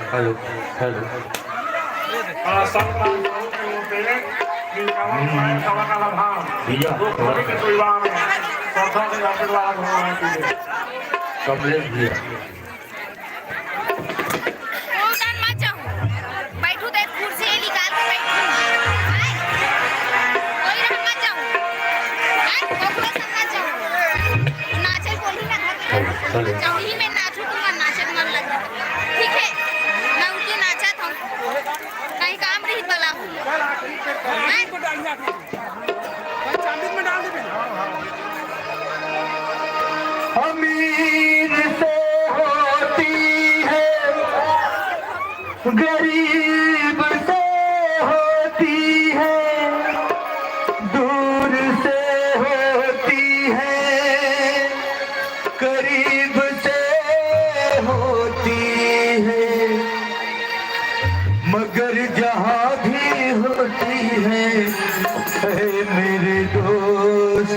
Hello hello संतान तेरे निकावन सवा का भाव वो खोली के परिवार में सौदा के आशीर्वाद भगवान की कमलेश भैया चौड़ी में नाचू तुम्हारा नाचे मन लग ठीक है मैं उनकी नाचा था कहीं काम रही बला अमीर से होती है गरीब से होती है दूर से होती है करीब से होती है मगर जहाँ भी होती है मेरे दोस्त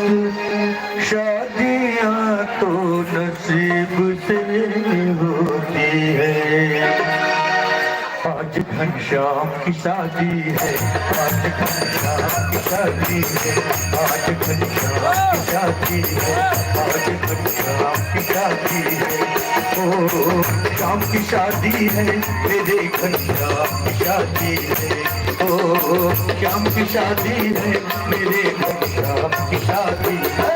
शादियाँ तो नसीब से होती है आज घनश्याम की शादी है आज घनश्याम की शादी है आज घनश्याम की शादी है आज घनश्याम की शादी है ओ श्याम की शादी है मेरे घनश्याम की शादी है ओ श्याम की शादी है मेरे घनश्याम की शादी है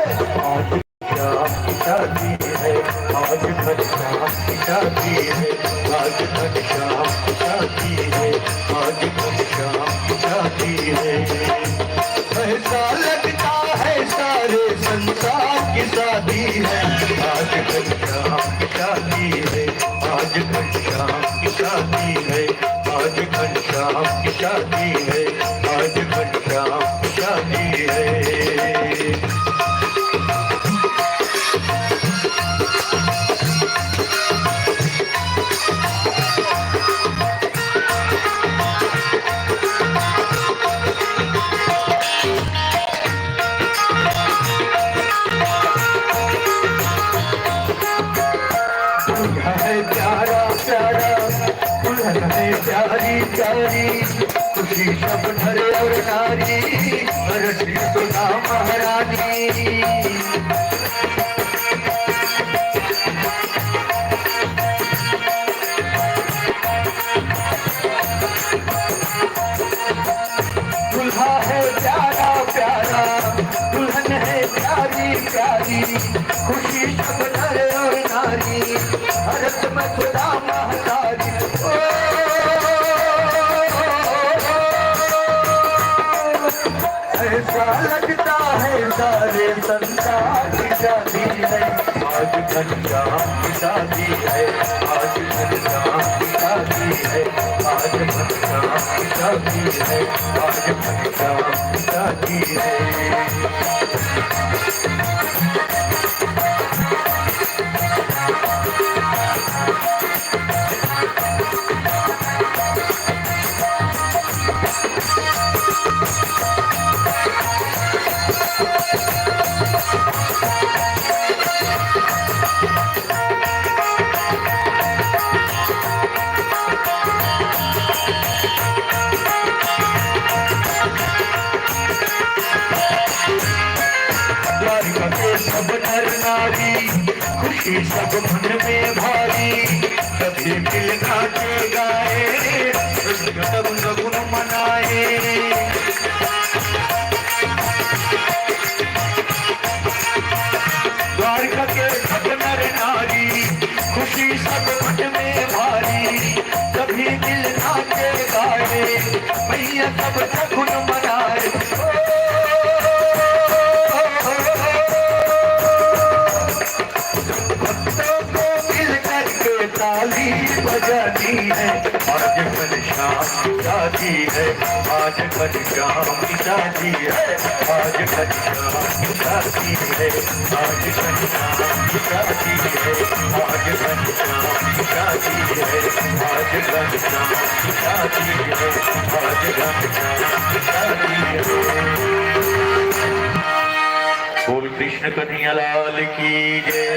आज श्याम की शादी है आज घनश्याम की शादी है आज घनश्याम की शादी है आज घनश्याम की शादी है ऐसा लगता है सारे संसार की शादी है आज घनश्याम की शादी है आज घनश्याम की शादी है आज घनश्याम की शादी है आज घनश्याम की शादी है प्यारा प्यारा दुल्हन है प्यारी प्यारी खुशी सब नर और नारी हरसी सुना महारानी दुल्हा है प्यारा प्यारा दुल्हन है प्यारी प्यारी खुशी सब नर और नारी हरस मथुरा महतारी ऐसा लगता है सारे संसार की शादी है आज घनश्याम की शादी है आज घनश्याम की शादी है आज घनश्याम की शादी है आज घनश्याम की शादी है सब नर नारी खुशी सब मन में भारी सभी मिल नाचे गाए सब सगुन मनाए द्वारका के सब नर नारी खुशी सब मन में भारी सभी मिल नाचे गाए भैया सब सगुन मनाए ताली बजानी है और आज घनश्याम की शादी है, आज घनश्याम की शादी है, आज घनश्याम की शादी है, आज घनश्याम की शादी है, आज घनश्याम की शादी है, आज घनश्याम की शादी है, आज घनश्याम की शादी है। बोल कृष्ण कन्हैया लाल की जय।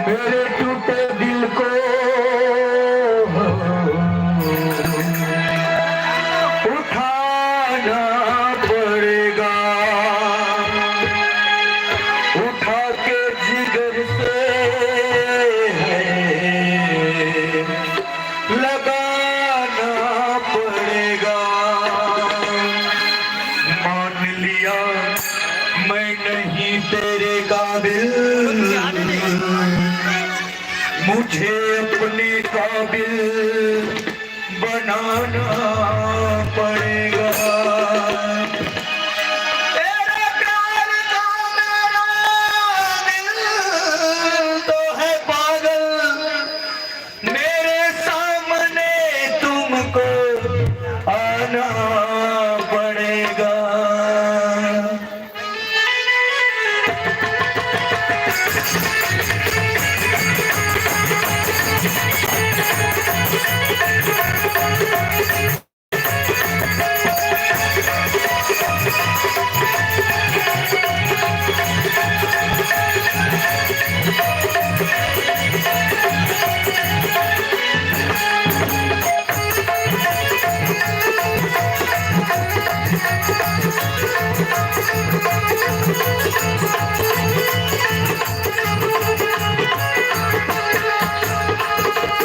मेरे टूटे दिल को उठाना पड़ेगा, उठा के जिगर से लगाना पड़ेगा। मान लिया मैं नहीं तेरे काबिल, मुझे अपने काबिल बनाना पड़ेगा। तेरे प्यार का मेरा दिल तो है पागल, मेरे सामने तुमको आना पड़ेगा।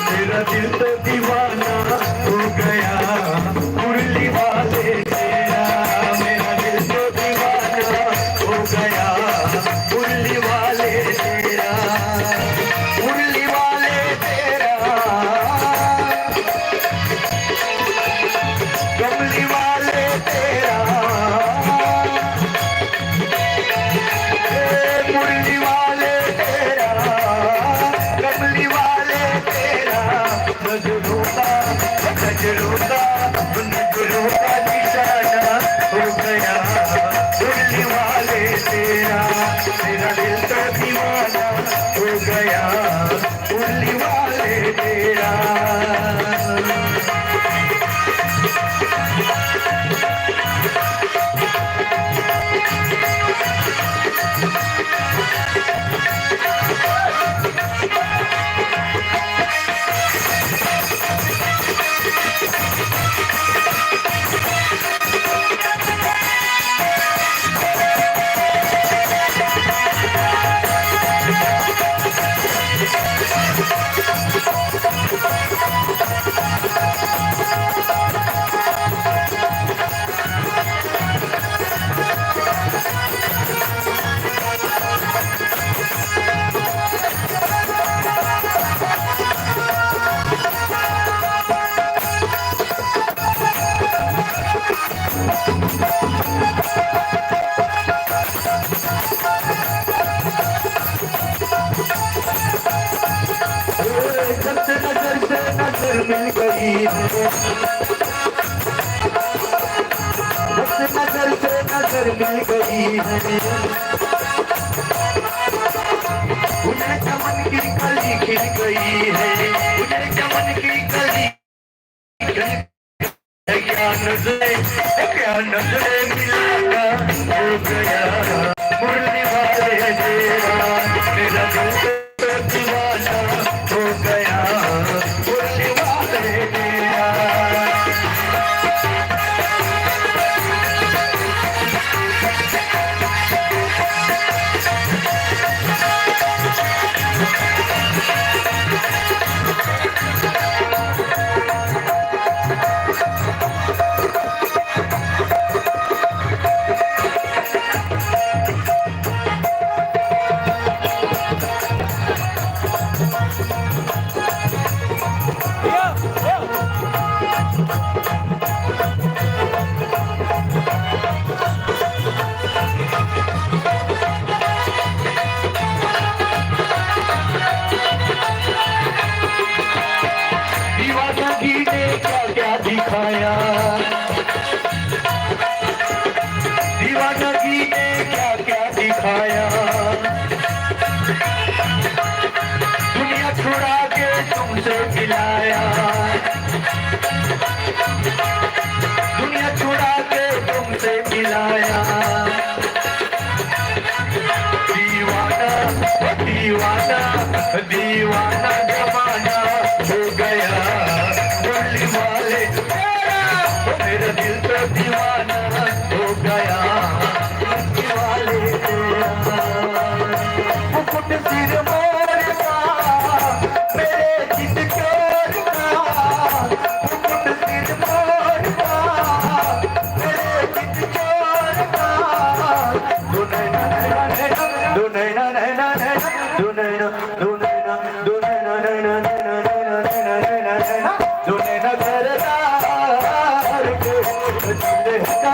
मेरा दिल तो दीवाना हो गया मुरली वाले तेरा, मेरा दिल तो दीवाना हो गया मुरली वाले तेरा, मुरली वाले तेरा, कमली वाले तेरा, मुरली वाले तेरा, कमली वाले तेरा, नजरों का निशाना हो गया मुरली वाले तेरा, मेरा दिल तो दीवाना हो गया मुरली वाले तेरा। मिल गई है, बस नजर से नजर मिल गई है, उन्हें चमन की कली खिल गई है, उन्हें चमन की कली क्या नजरे मिलाना हो गया मुरली वाले तेरा, मेरा दिल तो दीवाना हो गया मुरली वाले तेरा।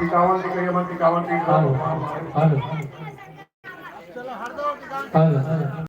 टिकावन की कहिए मन टिकावन की हेलो हेलो हेलो